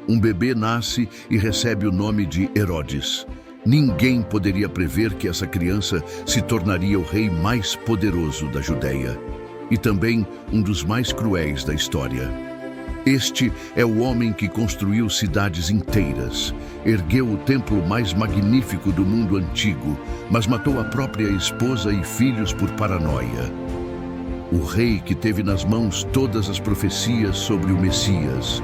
Um bebê nasce e recebe o nome de Herodes. Ninguém poderia prever que essa criança se tornaria o rei mais poderoso da Judéia e também um dos mais cruéis da história. Este é o homem que construiu cidades inteiras, ergueu o templo mais magnífico do mundo antigo, mas matou a própria esposa e filhos por paranoia. O rei que teve nas mãos todas as profecias sobre o Messias,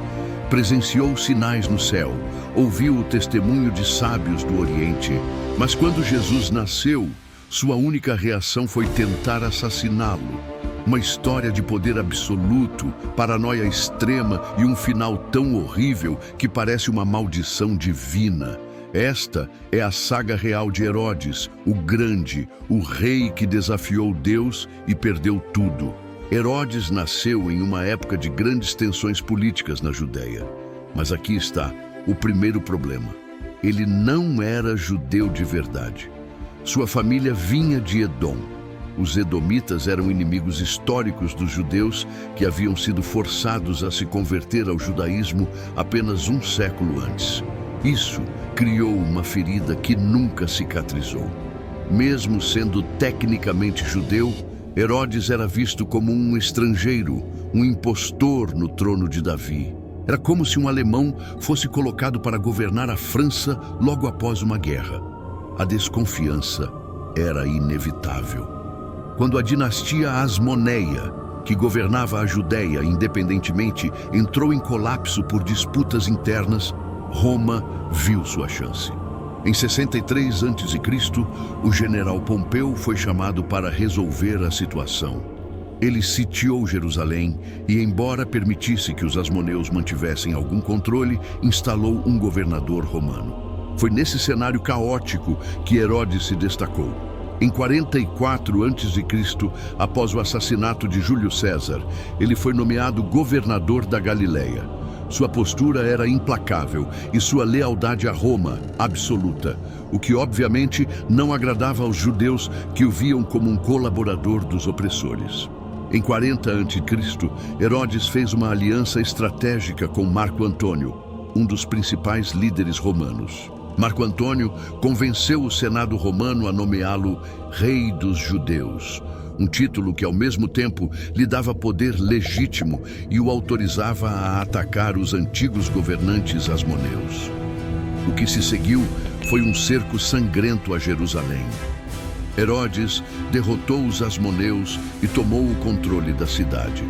presenciou sinais no céu, ouviu o testemunho de sábios do Oriente, mas quando Jesus nasceu, sua única reação foi tentar assassiná-lo. Uma história de poder absoluto, paranoia extrema e um final tão horrível que parece uma maldição divina. Esta é a saga real de Herodes, o Grande, o rei que desafiou Deus e perdeu tudo. Herodes nasceu em uma época de grandes tensões políticas na Judéia. Mas aqui está o primeiro problema. Ele não era judeu de verdade. Sua família vinha de Edom. Os edomitas eram inimigos históricos dos judeus que haviam sido forçados a se converter ao judaísmo apenas um século antes. Isso criou uma ferida que nunca cicatrizou. Mesmo sendo tecnicamente judeu, Herodes era visto como um estrangeiro, um impostor no trono de Davi. Era como se um alemão fosse colocado para governar a França logo após uma guerra. A desconfiança era inevitável. Quando a dinastia Asmoneia, que governava a Judéia independentemente, entrou em colapso por disputas internas, Roma viu sua chance. Em 63 a.C., o general Pompeu foi chamado para resolver a situação. Ele sitiou Jerusalém e, embora permitisse que os asmoneus mantivessem algum controle, instalou um governador romano. Foi nesse cenário caótico que Herodes se destacou. Em 44 a.C., após o assassinato de Júlio César, ele foi nomeado governador da Galileia. Sua postura era implacável e sua lealdade a Roma absoluta, o que obviamente não agradava aos judeus que o viam como um colaborador dos opressores. Em 40 a.C., Herodes fez uma aliança estratégica com Marco Antônio, um dos principais líderes romanos. Marco Antônio convenceu o Senado romano a nomeá-lo Rei dos Judeus, um título que ao mesmo tempo lhe dava poder legítimo e o autorizava a atacar os antigos governantes asmoneus. O que se seguiu foi um cerco sangrento a Jerusalém. Herodes derrotou os asmoneus e tomou o controle da cidade.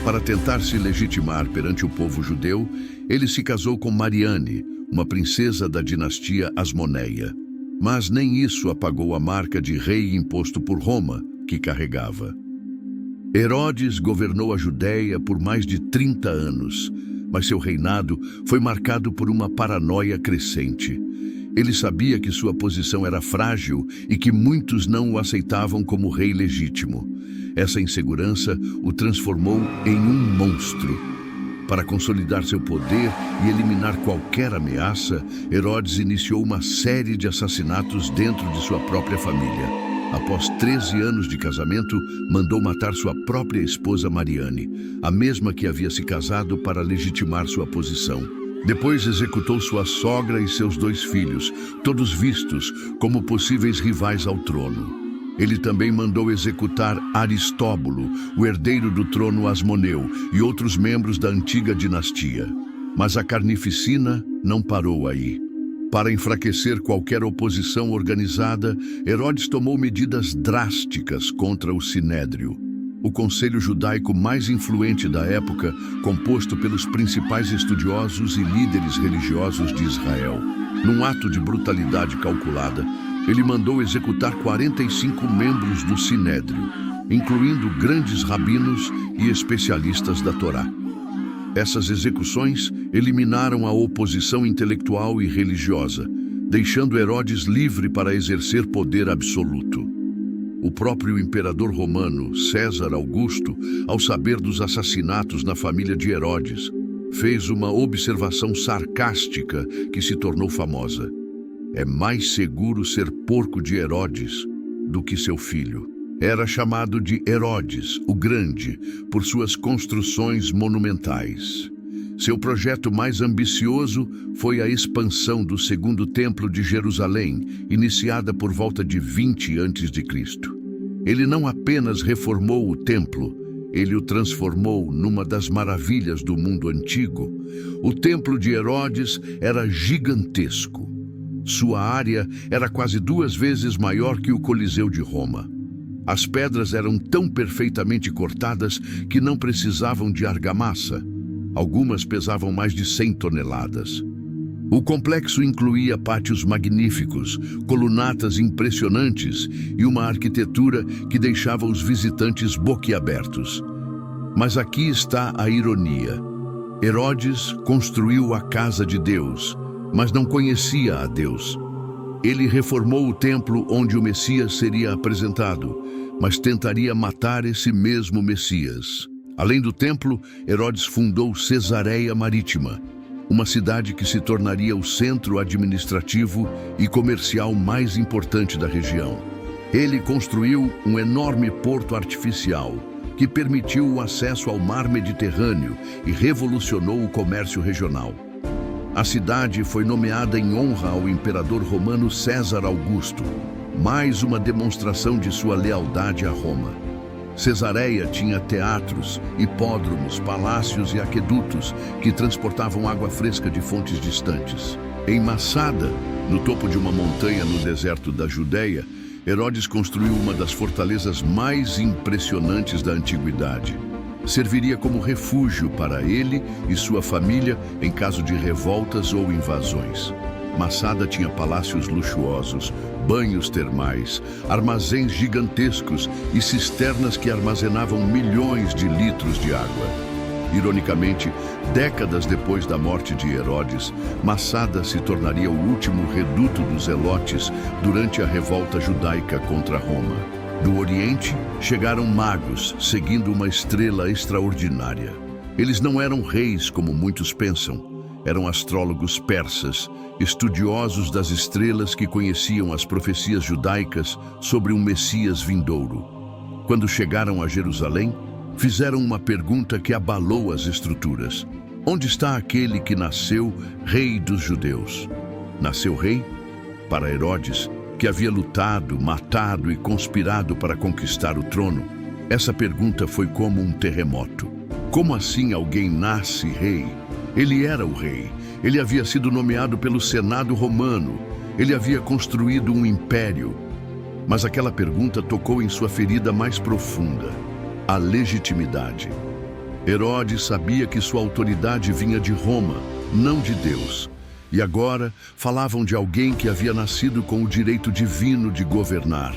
Para tentar se legitimar perante o povo judeu, ele se casou com Mariane, uma princesa da dinastia Asmoneia. Mas nem isso apagou a marca de rei imposto por Roma, que carregava. Herodes governou a Judéia por mais de 30 anos, mas seu reinado foi marcado por uma paranoia crescente. Ele sabia que sua posição era frágil e que muitos não o aceitavam como rei legítimo. Essa insegurança o transformou em um monstro. Para consolidar seu poder e eliminar qualquer ameaça, Herodes iniciou uma série de assassinatos dentro de sua própria família. Após 13 anos de casamento, mandou matar sua própria esposa Mariane, a mesma que havia se casado para legitimar sua posição. Depois executou sua sogra e seus 2 filhos, todos vistos como possíveis rivais ao trono. Ele também mandou executar Aristóbulo, o herdeiro do trono asmoneu, e outros membros da antiga dinastia. Mas a carnificina não parou aí. Para enfraquecer qualquer oposição organizada, Herodes tomou medidas drásticas contra o Sinédrio, o conselho judaico mais influente da época, composto pelos principais estudiosos e líderes religiosos de Israel. Num ato de brutalidade calculada, ele mandou executar 45 membros do Sinédrio, incluindo grandes rabinos e especialistas da Torá. Essas execuções eliminaram a oposição intelectual e religiosa, deixando Herodes livre para exercer poder absoluto. O próprio imperador romano, César Augusto, ao saber dos assassinatos na família de Herodes, fez uma observação sarcástica que se tornou famosa. É mais seguro ser porco de Herodes do que seu filho. Era chamado de Herodes, o Grande, por suas construções monumentais. Seu projeto mais ambicioso foi a expansão do segundo templo de Jerusalém, iniciada por volta de 20 a.C. Ele não apenas reformou o templo, ele o transformou numa das maravilhas do mundo antigo. O templo de Herodes era gigantesco. Sua área era quase 2 vezes maior que o Coliseu de Roma. As pedras eram tão perfeitamente cortadas que não precisavam de argamassa. Algumas pesavam mais de 100 toneladas. O complexo incluía pátios magníficos, colunatas impressionantes e uma arquitetura que deixava os visitantes boquiabertos. Mas aqui está a ironia. Herodes construiu a casa de Deus, mas não conhecia a Deus. Ele reformou o templo onde o Messias seria apresentado, mas tentaria matar esse mesmo Messias. Além do templo, Herodes fundou Cesareia Marítima, uma cidade que se tornaria o centro administrativo e comercial mais importante da região. Ele construiu um enorme porto artificial que permitiu o acesso ao mar Mediterrâneo e revolucionou o comércio regional. A cidade foi nomeada em honra ao imperador romano César Augusto, mais uma demonstração de sua lealdade a Roma. Cesareia tinha teatros, hipódromos, palácios e aquedutos que transportavam água fresca de fontes distantes. Em Massada, no topo de uma montanha no deserto da Judéia, Herodes construiu uma das fortalezas mais impressionantes da antiguidade. Serviria como refúgio para ele e sua família em caso de revoltas ou invasões. Massada tinha palácios luxuosos, banhos termais, armazéns gigantescos e cisternas que armazenavam milhões de litros de água. Ironicamente, décadas depois da morte de Herodes, Massada se tornaria o último reduto dos zelotes durante a revolta judaica contra Roma. Do Oriente, chegaram magos, seguindo uma estrela extraordinária. Eles não eram reis como muitos pensam. Eram astrólogos persas, estudiosos das estrelas que conheciam as profecias judaicas sobre um Messias vindouro. Quando chegaram a Jerusalém, fizeram uma pergunta que abalou as estruturas. Onde está aquele que nasceu rei dos judeus? Nasceu rei? Para Herodes, que havia lutado, matado e conspirado para conquistar o trono, essa pergunta foi como um terremoto. Como assim alguém nasce rei? Ele era o rei. Ele havia sido nomeado pelo Senado romano. Ele havia construído um império. Mas aquela pergunta tocou em sua ferida mais profunda, a legitimidade. Herodes sabia que sua autoridade vinha de Roma, não de Deus. E agora falavam de alguém que havia nascido com o direito divino de governar.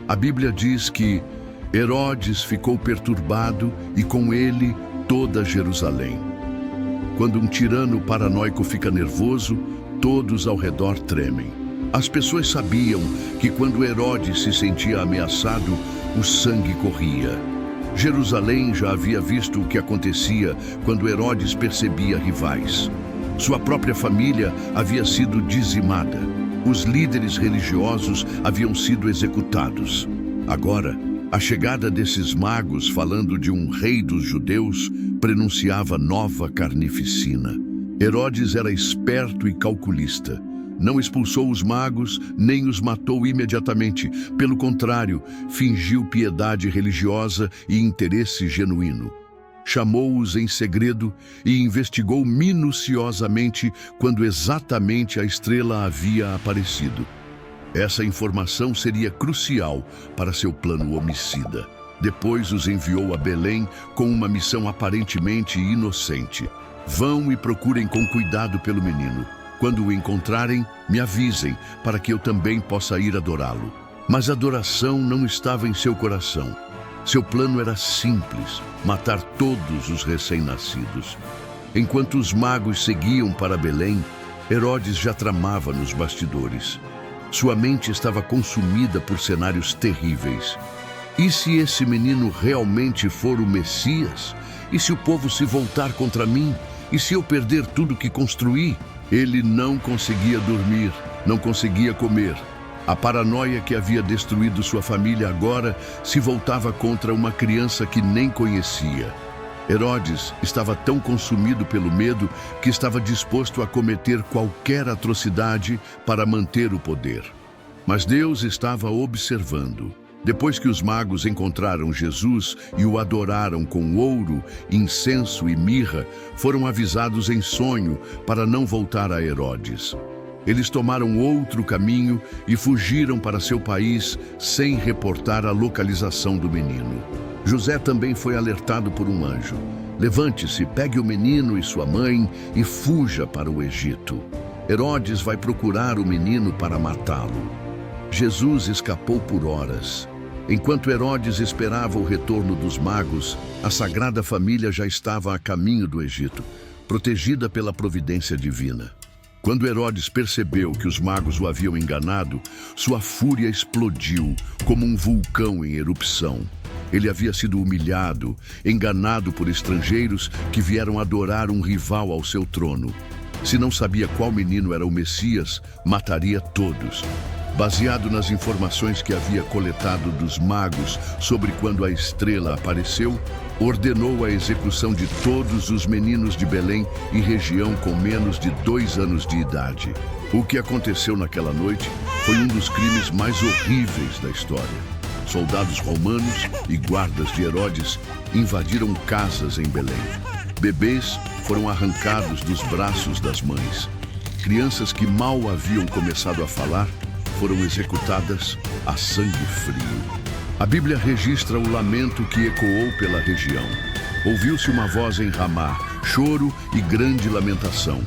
A Bíblia diz que Herodes ficou perturbado e com ele toda Jerusalém. Quando um tirano paranoico fica nervoso, todos ao redor tremem. As pessoas sabiam que quando Herodes se sentia ameaçado, o sangue corria. Jerusalém já havia visto o que acontecia quando Herodes percebia rivais. Sua própria família havia sido dizimada. Os líderes religiosos haviam sido executados. Agora, a chegada desses magos falando de um rei dos judeus prenunciava nova carnificina. Herodes era esperto e calculista. Não expulsou os magos, nem os matou imediatamente. Pelo contrário, fingiu piedade religiosa e interesse genuíno. Chamou-os em segredo e investigou minuciosamente quando exatamente a estrela havia aparecido. Essa informação seria crucial para seu plano homicida. Depois os enviou a Belém com uma missão aparentemente inocente. Vão e procurem com cuidado pelo menino. Quando o encontrarem, me avisem, para que eu também possa ir adorá-lo. Mas a adoração não estava em seu coração. Seu plano era simples, matar todos os recém-nascidos. Enquanto os magos seguiam para Belém, Herodes já tramava nos bastidores. Sua mente estava consumida por cenários terríveis. E se esse menino realmente for o Messias? E se o povo se voltar contra mim? E se eu perder tudo que construí? Ele não conseguia dormir, não conseguia comer. A paranoia que havia destruído sua família agora se voltava contra uma criança que nem conhecia. Herodes estava tão consumido pelo medo que estava disposto a cometer qualquer atrocidade para manter o poder. Mas Deus estava observando. Depois que os magos encontraram Jesus e o adoraram com ouro, incenso e mirra, foram avisados em sonho para não voltar a Herodes. Eles tomaram outro caminho e fugiram para seu país sem reportar a localização do menino. José também foi alertado por um anjo. Levante-se, pegue o menino e sua mãe e fuja para o Egito. Herodes vai procurar o menino para matá-lo. Jesus escapou por horas. Enquanto Herodes esperava o retorno dos magos, a Sagrada Família já estava a caminho do Egito, protegida pela providência divina. Quando Herodes percebeu que os magos o haviam enganado, sua fúria explodiu como um vulcão em erupção. Ele havia sido humilhado, enganado por estrangeiros que vieram adorar um rival ao seu trono. Se não sabia qual menino era o Messias, mataria todos. Baseado nas informações que havia coletado dos magos sobre quando a estrela apareceu, ordenou a execução de todos os meninos de Belém e região com menos de 2 anos de idade. O que aconteceu naquela noite foi um dos crimes mais horríveis da história. Soldados romanos e guardas de Herodes invadiram casas em Belém. Bebês foram arrancados dos braços das mães. Crianças que mal haviam começado a falar foram executadas a sangue frio. A Bíblia registra o lamento que ecoou pela região. Ouviu-se uma voz em Ramá, choro e grande lamentação.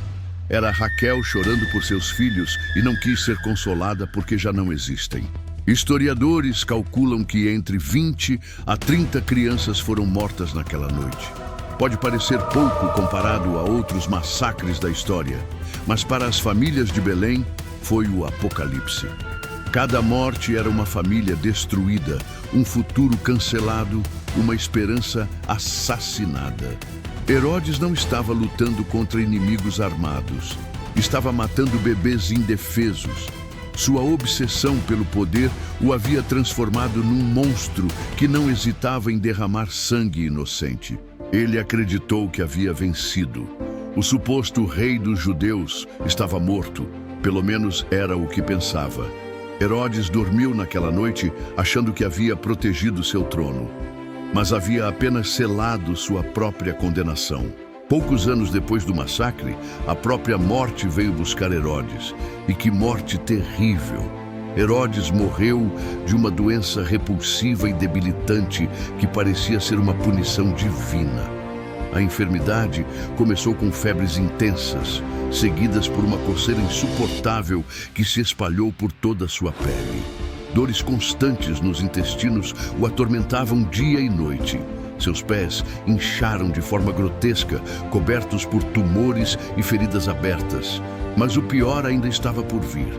Era Raquel chorando por seus filhos e não quis ser consolada porque já não existem. Historiadores calculam que entre 20 a 30 crianças foram mortas naquela noite. Pode parecer pouco comparado a outros massacres da história, mas para as famílias de Belém foi o apocalipse. Cada morte era uma família destruída, um futuro cancelado, uma esperança assassinada. Herodes não estava lutando contra inimigos armados. Estava matando bebês indefesos. Sua obsessão pelo poder o havia transformado num monstro que não hesitava em derramar sangue inocente. Ele acreditou que havia vencido. O suposto rei dos judeus estava morto. Pelo menos era o que pensava. Herodes dormiu naquela noite achando que havia protegido seu trono, mas havia apenas selado sua própria condenação. Poucos anos depois do massacre, a própria morte veio buscar Herodes. E que morte terrível! Herodes morreu de uma doença repulsiva e debilitante que parecia ser uma punição divina. A enfermidade começou com febres intensas, seguidas por uma coceira insuportável que se espalhou por toda a sua pele. Dores constantes nos intestinos o atormentavam dia e noite. Seus pés incharam de forma grotesca, cobertos por tumores e feridas abertas. Mas o pior ainda estava por vir.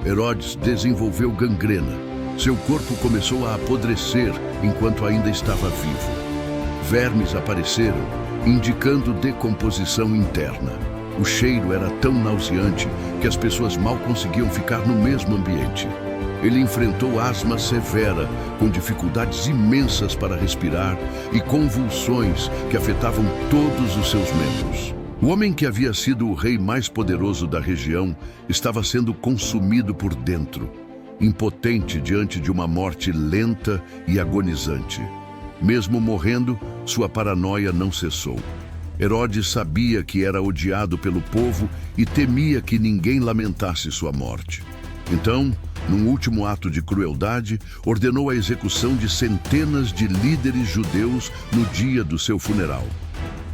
Herodes desenvolveu gangrena. Seu corpo começou a apodrecer enquanto ainda estava vivo. Vermes apareceram, indicando decomposição interna. O cheiro era tão nauseante que as pessoas mal conseguiam ficar no mesmo ambiente. Ele enfrentou asma severa, com dificuldades imensas para respirar e convulsões que afetavam todos os seus membros. O homem que havia sido o rei mais poderoso da região estava sendo consumido por dentro, impotente diante de uma morte lenta e agonizante. Mesmo morrendo, sua paranoia não cessou. Herodes sabia que era odiado pelo povo e temia que ninguém lamentasse sua morte. Então, num último ato de crueldade, ordenou a execução de centenas de líderes judeus no dia do seu funeral,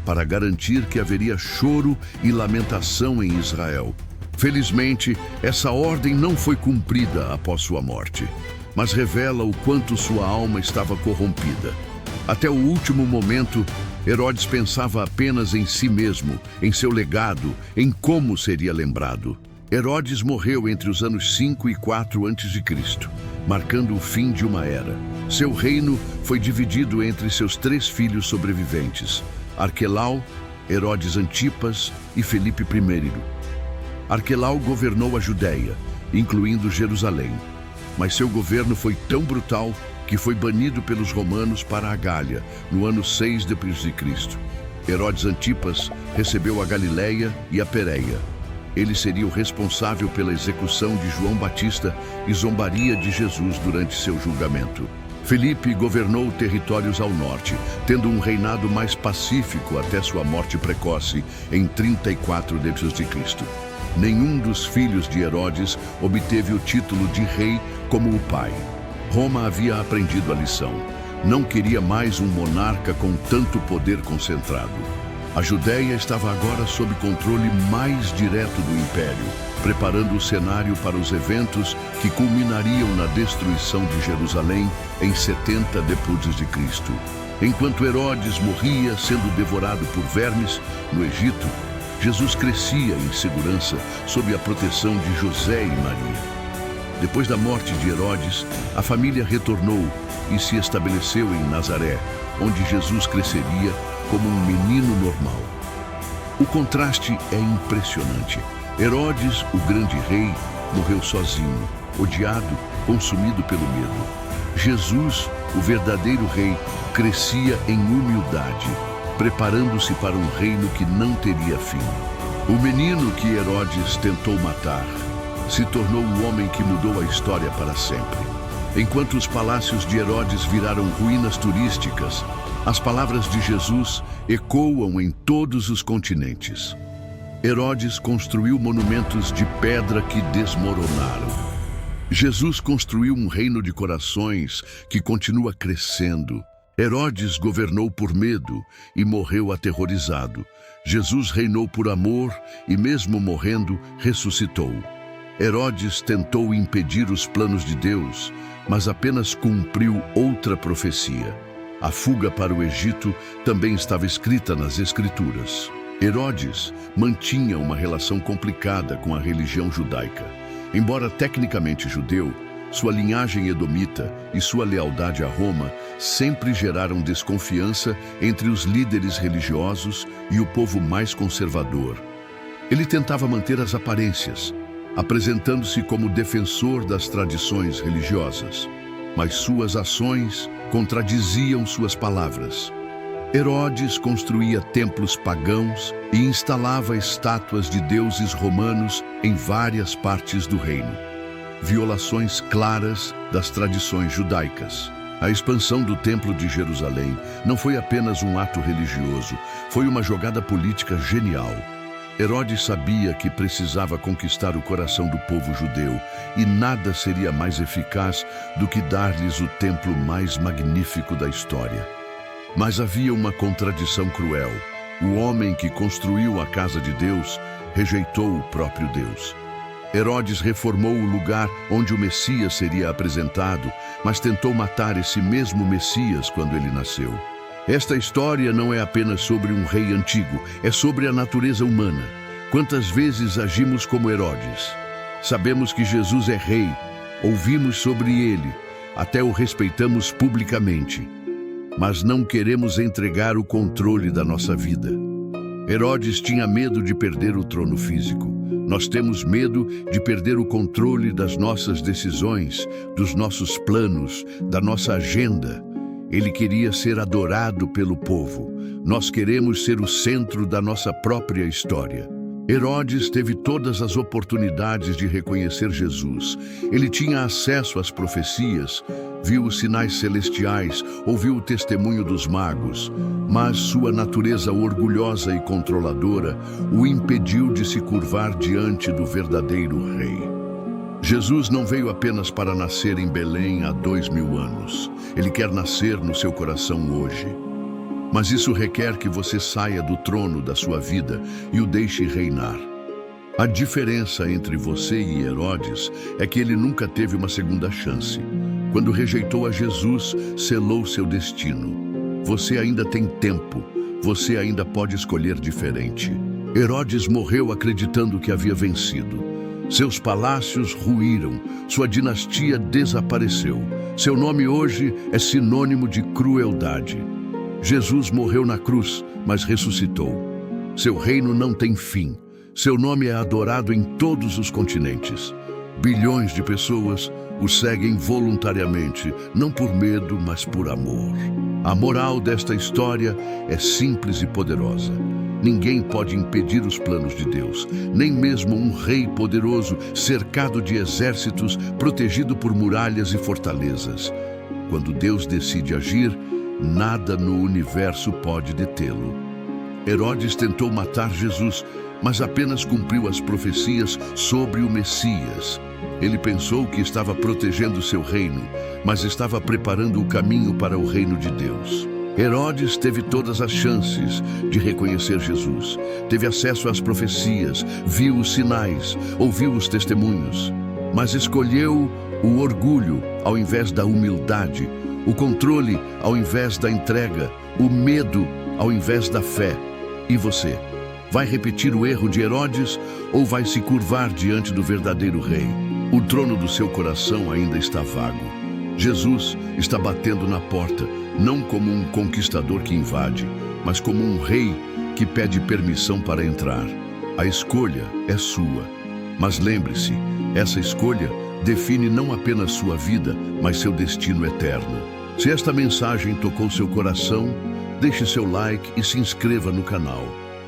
para garantir que haveria choro e lamentação em Israel. Felizmente, essa ordem não foi cumprida após sua morte, mas revela o quanto sua alma estava corrompida. Até o último momento, Herodes pensava apenas em si mesmo, em seu legado, em como seria lembrado. Herodes morreu entre os anos 5 e 4 a.C., marcando o fim de uma era. Seu reino foi dividido entre seus 3 filhos sobreviventes, Arquelau, Herodes Antipas e Felipe I. Arquelau governou a Judéia, incluindo Jerusalém, mas seu governo foi tão brutal que foi banido pelos romanos para a Gália, no ano 6 d.C. Herodes Antipas recebeu a Galileia e a Pérea. Ele seria o responsável pela execução de João Batista e zombaria de Jesus durante seu julgamento. Filipe governou territórios ao norte, tendo um reinado mais pacífico até sua morte precoce, em 34 d.C. Nenhum dos filhos de Herodes obteve o título de rei como o pai. Roma havia aprendido a lição. Não queria mais um monarca com tanto poder concentrado. A Judéia estava agora sob controle mais direto do império, preparando o cenário para os eventos que culminariam na destruição de Jerusalém em 70 d.C. Enquanto Herodes morria sendo devorado por vermes no Egito, Jesus crescia em segurança sob a proteção de José e Maria. Depois da morte de Herodes, a família retornou e se estabeleceu em Nazaré, onde Jesus cresceria como um menino normal. O contraste é impressionante. Herodes, o grande rei, morreu sozinho, odiado, consumido pelo medo. Jesus, o verdadeiro rei, crescia em humildade, preparando-se para um reino que não teria fim. O menino que Herodes tentou matar se tornou o homem que mudou a história para sempre. Enquanto os palácios de Herodes viraram ruínas turísticas, as palavras de Jesus ecoam em todos os continentes. Herodes construiu monumentos de pedra que desmoronaram. Jesus construiu um reino de corações que continua crescendo. Herodes governou por medo e morreu aterrorizado. Jesus reinou por amor e, mesmo morrendo, ressuscitou. Herodes tentou impedir os planos de Deus, mas apenas cumpriu outra profecia. A fuga para o Egito também estava escrita nas Escrituras. Herodes mantinha uma relação complicada com a religião judaica. Embora tecnicamente judeu, sua linhagem edomita e sua lealdade a Roma sempre geraram desconfiança entre os líderes religiosos e o povo mais conservador. Ele tentava manter as aparências, apresentando-se como defensor das tradições religiosas, mas suas ações contradiziam suas palavras. Herodes construía templos pagãos e instalava estátuas de deuses romanos em várias partes do reino. Violações claras das tradições judaicas. A expansão do Templo de Jerusalém não foi apenas um ato religioso, foi uma jogada política genial. Herodes sabia que precisava conquistar o coração do povo judeu, e nada seria mais eficaz do que dar-lhes o templo mais magnífico da história. Mas havia uma contradição cruel. O homem que construiu a casa de Deus rejeitou o próprio Deus. Herodes reformou o lugar onde o Messias seria apresentado, mas tentou matar esse mesmo Messias quando ele nasceu. Esta história não é apenas sobre um rei antigo, é sobre a natureza humana. Quantas vezes agimos como Herodes? Sabemos que Jesus é rei, ouvimos sobre ele, até o respeitamos publicamente, mas não queremos entregar o controle da nossa vida. Herodes tinha medo de perder o trono físico. Nós temos medo de perder o controle das nossas decisões, dos nossos planos, da nossa agenda. Ele queria ser adorado pelo povo. Nós queremos ser o centro da nossa própria história. Herodes teve todas as oportunidades de reconhecer Jesus. Ele tinha acesso às profecias, viu os sinais celestiais, ouviu o testemunho dos magos, mas sua natureza orgulhosa e controladora o impediu de se curvar diante do verdadeiro rei. Jesus não veio apenas para nascer em Belém há 2000 anos. Ele quer nascer no seu coração hoje. Mas isso requer que você saia do trono da sua vida e o deixe reinar. A diferença entre você e Herodes é que ele nunca teve uma segunda chance. Quando rejeitou a Jesus, selou seu destino. Você ainda tem tempo. Você ainda pode escolher diferente. Herodes morreu acreditando que havia vencido. Seus palácios ruíram, sua dinastia desapareceu. Seu nome hoje é sinônimo de crueldade. Jesus morreu na cruz, mas ressuscitou. Seu reino não tem fim. Seu nome é adorado em todos os continentes. Bilhões de pessoas o seguem voluntariamente, não por medo, mas por amor. A moral desta história é simples e poderosa. Ninguém pode impedir os planos de Deus, nem mesmo um rei poderoso, cercado de exércitos, protegido por muralhas e fortalezas. Quando Deus decide agir, nada no universo pode detê-lo. Herodes tentou matar Jesus, mas apenas cumpriu as profecias sobre o Messias. Ele pensou que estava protegendo seu reino, mas estava preparando o caminho para o reino de Deus. Herodes teve todas as chances de reconhecer Jesus. Teve acesso às profecias, viu os sinais, ouviu os testemunhos, mas escolheu o orgulho ao invés da humildade, o controle ao invés da entrega, o medo ao invés da fé. E você? Vai repetir o erro de Herodes ou vai se curvar diante do verdadeiro rei? O trono do seu coração ainda está vago. Jesus está batendo na porta, não como um conquistador que invade, mas como um rei que pede permissão para entrar. A escolha é sua. Mas lembre-se, essa escolha define não apenas sua vida, mas seu destino eterno. Se esta mensagem tocou seu coração, deixe seu like e se inscreva no canal.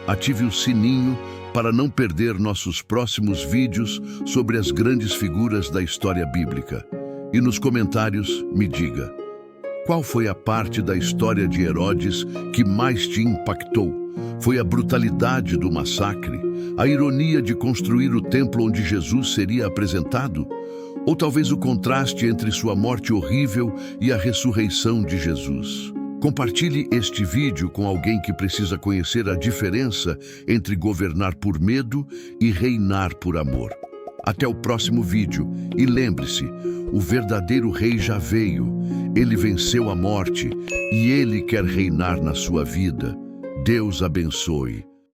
Ative o sininho para não perder nossos próximos vídeos sobre as grandes figuras da história bíblica. E nos comentários, me diga, qual foi a parte da história de Herodes que mais te impactou? Foi a brutalidade do massacre? A ironia de construir o templo onde Jesus seria apresentado? Ou talvez o contraste entre sua morte horrível e a ressurreição de Jesus? Compartilhe este vídeo com alguém que precisa conhecer a diferença entre governar por medo e reinar por amor. Até o próximo vídeo e lembre-se, o verdadeiro rei já veio, ele venceu a morte e ele quer reinar na sua vida. Deus abençoe.